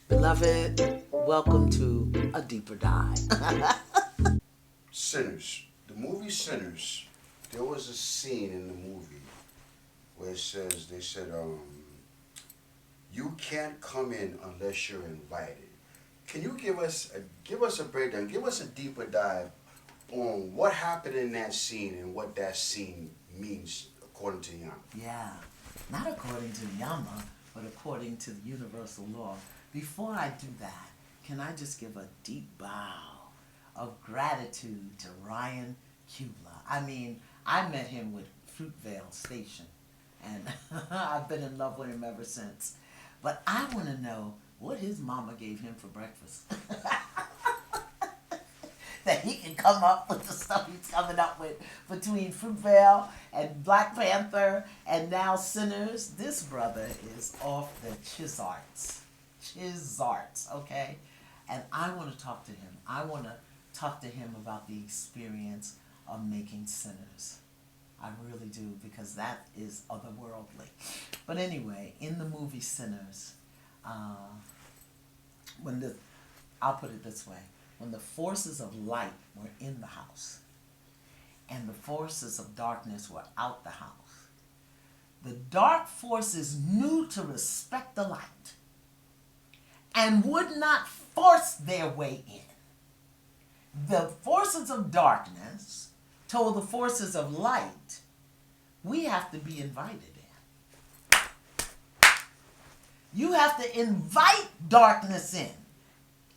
Beloved, welcome to a deeper dive. Sinners. The movie Sinners. There was a scene in the movie where they said, you can't come in unless you're invited. Can you give us a breakdown, give us a deeper dive on what happened in that scene and what that scene means according to Iyanla? Yeah, not according to Iyanla, but according to the universal law. Before I do that, can I just give a deep bow of gratitude to Ryan Coogler? I mean, I met him with Fruitvale Station, and I've been in love with him ever since. But I want to know what his mama gave him for breakfast. That he can come up with the stuff he's coming up with between Fruitvale and Black Panther and now Sinners. This brother is off the Chizarts, okay? And I want to talk to him. I want to talk to him about the experience of making Sinners. I really do, because that is otherworldly. But anyway, in the movie Sinners, uh, when the I'll put it this way: when the forces of light were in the house and the forces of darkness were out the house, the dark forces knew to respect the light and would not force their way in. The forces of darkness told the forces of light, we have to be invited in. You have to invite darkness in.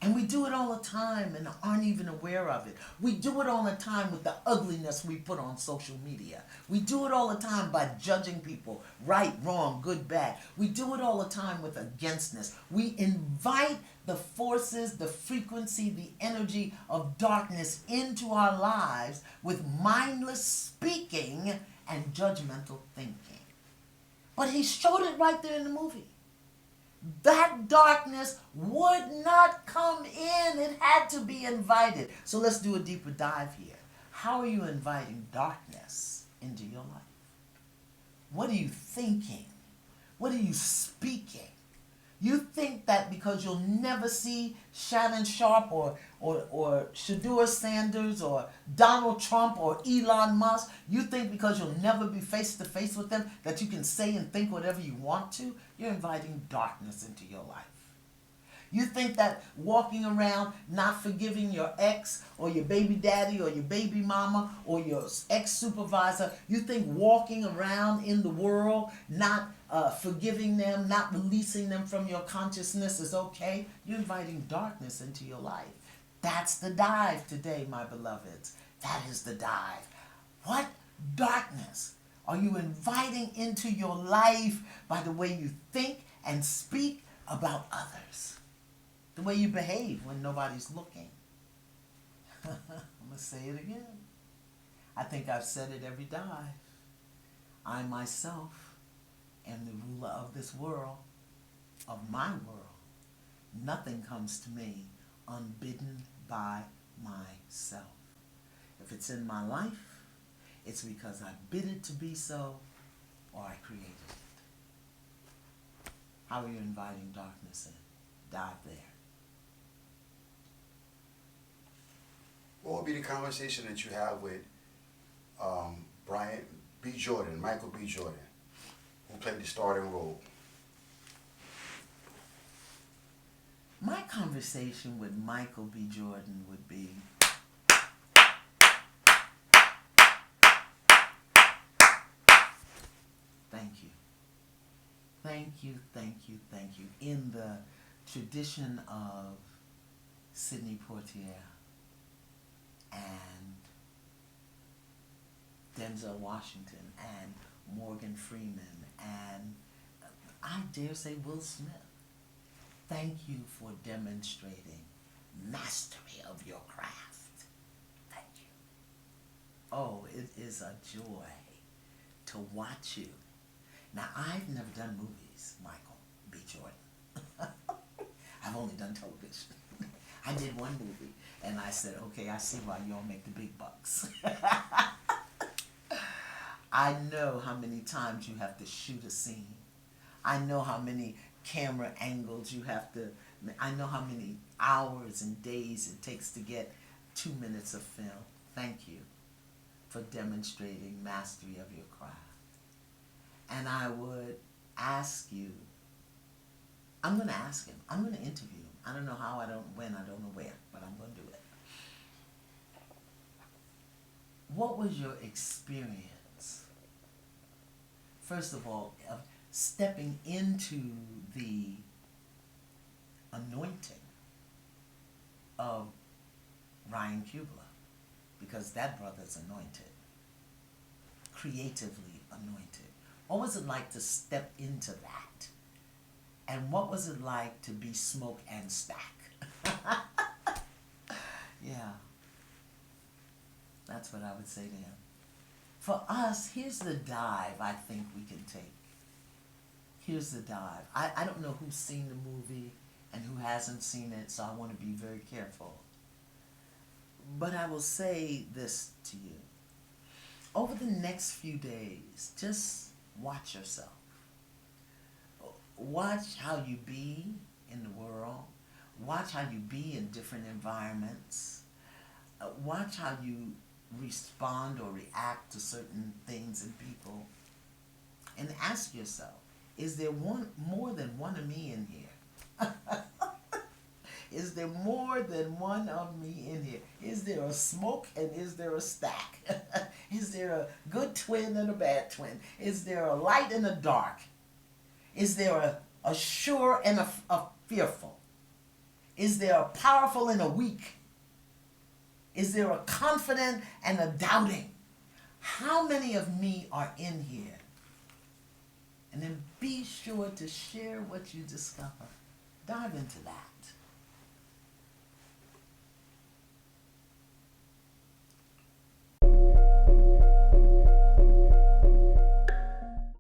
And we do it all the time and aren't even aware of it. We do it all the time with the ugliness we put on social media. We do it all the time by judging people, right, wrong, good, bad. We do it all the time with againstness. We invite the forces, the frequency, the energy of darkness into our lives with mindless speaking and judgmental thinking. But he showed it right there in the movie. That darkness would not come in. It had to be invited. So let's do a deeper dive here. How are you inviting darkness into your life? What are you thinking? What are you speaking? You think that because you'll never see Shannon Sharp or Shadua Sanders or Donald Trump or Elon Musk, you think because you'll never be face to face with them that you can say and think whatever you want to? You're inviting darkness into your life. You think that walking around not forgiving your ex or your baby daddy or your baby mama or your ex-supervisor, you think walking around in the world not forgiving them, not releasing them from your consciousness is okay? You're inviting darkness into your life. That's the dive today, my beloveds. That is the dive. What darkness are you inviting into your life by the way you think and speak about others? The way you behave when nobody's looking. I'm going to say it again. I think I've said it every dive. I myself am the ruler of this world, of my world. Nothing comes to me unbidden by myself. If it's in my life, it's because I bid it to be so or I created it. How are you inviting darkness in? Dive there. What would be the conversation that you have with Brian B. Jordan, Michael B. Jordan, who played the starting role? My conversation with Michael B. Jordan would be, thank you. Thank you, thank you, thank you. In the tradition of Sidney Poitier and Denzel Washington and Morgan Freeman and I dare say Will Smith. Thank you for demonstrating mastery of your craft. Thank you. Oh, it is a joy to watch you. Now, I've never done movies, Michael B. Jordan. I've only done television. I did one movie, and I said, okay, I see why y'all make the big bucks. I know how many times you have to shoot a scene. I know how many camera angles you have to I know how many hours and days it takes to get 2 minutes of film. Thank you for demonstrating mastery of your craft. And I would ask you, I'm going to ask him, I'm going to interview him. I don't know how, I don't when, I don't know where, but I'm going to do it. What was your experience, first of all, of stepping into the anointing of Ryan Coogler? Because that brother's anointed, creatively anointed. What was it like to step into that? And what was it like to be smoke and stack? Yeah, that's what I would say to him. For us, here's the dive I think we can take. Here's the dive. I don't know who's seen the movie and who hasn't seen it, so I want to be very careful. But I will say this to you. Over the next few days, just watch yourself. Watch how you be in the world. Watch how you be in different environments. Watch how you respond or react to certain things and people. And ask yourself, is there more than one of me in here? Is there more than one of me in here? Is there a smoke and is there a stack? Is there a good twin and a bad twin? Is there a light and a dark? Is there a sure and a fearful? Is there a powerful and a weak? Is there a confident and a doubting? How many of me are in here? And then be sure to share what you discover. Dive into that.